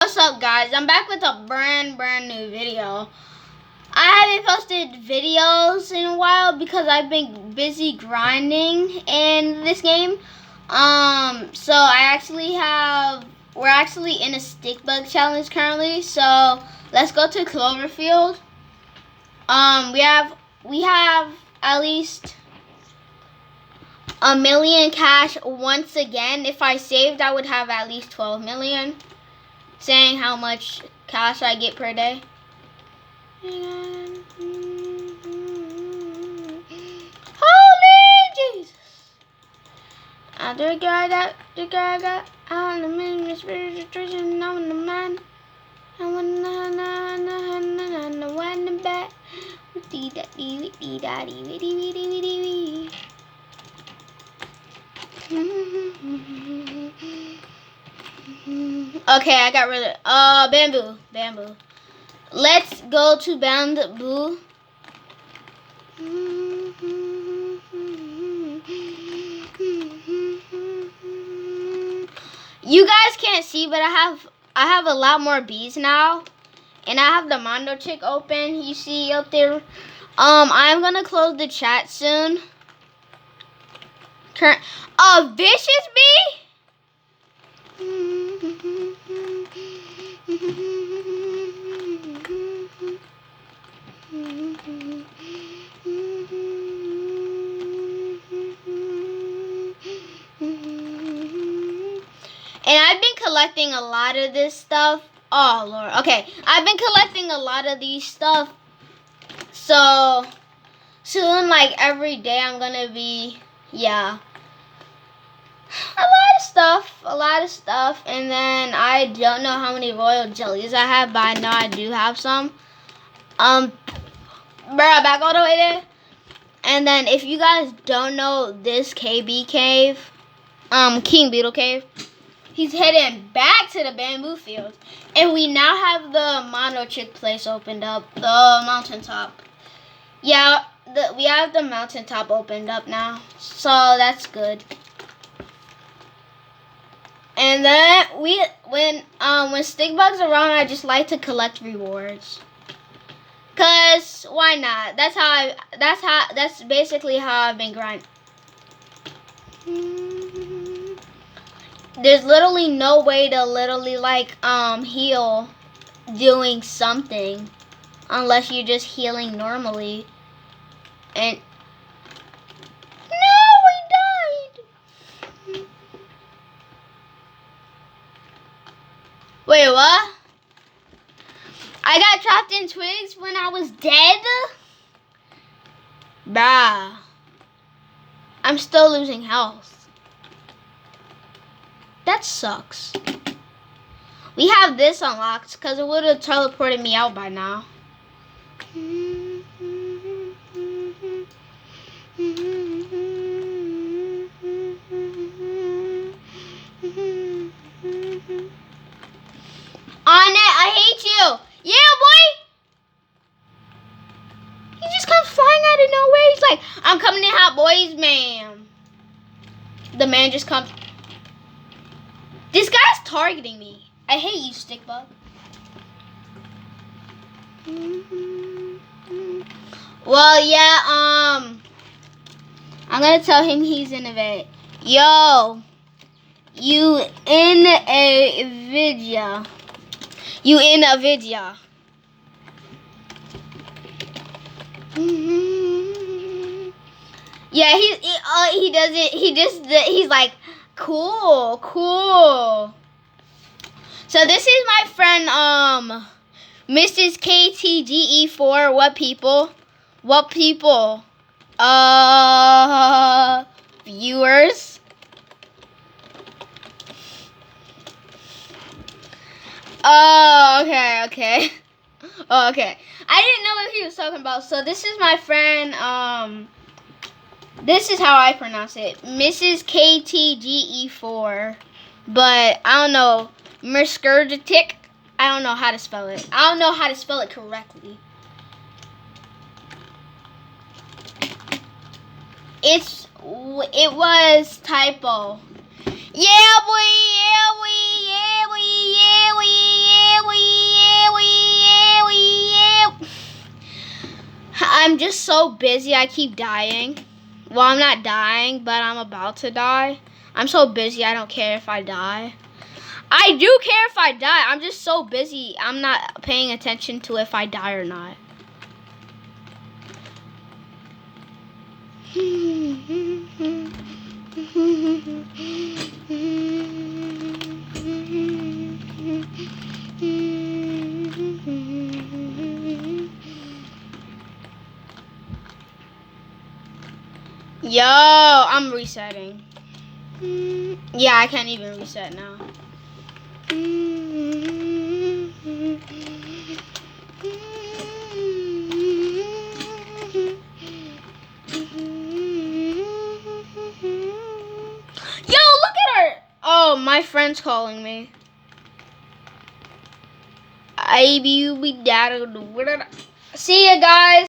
What's up, guys? I'm back with a brand new video. I haven't posted videos in a while because I've been busy grinding in this game. So we're actually in a stick bug challenge currently. So let's go to Cloverfield. We have at least $1 million cash once again. If I saved, I would have at least 12 million. Saying how much cash I get per day. Holy Jesus! The guy got on the man, spiritual on the man. I want the back. Okay, I got rid of bamboo. Let's go to bamboo. You guys can't see, but I have a lot more bees now, and I have the Mondo chick open. You see up there. I'm gonna close the chat soon. A vicious bee. And I've been collecting a lot of this stuff. Oh, Lord. Okay. I've been collecting a lot of these stuff. So, soon, like, every day I'm going to be, yeah. A lot of stuff. And then I don't know how many royal jellies I have, but I know I do have some. Back all the way there. And then if you guys don't know this KB cave, King Beetle cave, he's heading back to the bamboo field. And we now have the Mono Chick place opened up, the mountaintop. Yeah, we have the mountaintop opened up now. So that's good. And then when stick bugs are around, I just like to collect rewards. Cause why not? That's basically how I've been grinding. There's literally no way to heal doing something unless you're just healing normally. And no, we died. Wait, what? I got trapped in twigs when I was dead? Bruh. I'm still losing health. That sucks. We have this unlocked because it would have teleported me out by now. On it, I hate you. Yeah, boy. He just comes flying out of nowhere. He's like, I'm coming in hot, boys, man. The man just comes. This guy's targeting me. I hate you, stick bug. Well, yeah, I'm gonna tell him he's in a vid. Yo, you in a video. You in a video. Yeah, he does it. He's like, cool. So this is my friend, Mrs. KTGE4. What people? Viewers. Oh, okay. Oh, okay. I didn't know what he was talking about. So this is my friend, this is how I pronounce it. Mrs. KTGE4. But I don't know. Merskirditic. I don't know how to spell it. I don't know how to spell it correctly. It was typo. Yeah, boy. just so busy. I keep dying. Well, I'm not dying, but I'm about to die. I'm so busy. I don't care if I die. I do care if I die. I'm just so busy. I'm not paying attention to if I die or not. Yo, I'm resetting. Yeah, I can't even reset now. Yo, look at her. Oh, my friend's calling me. See ya, guys.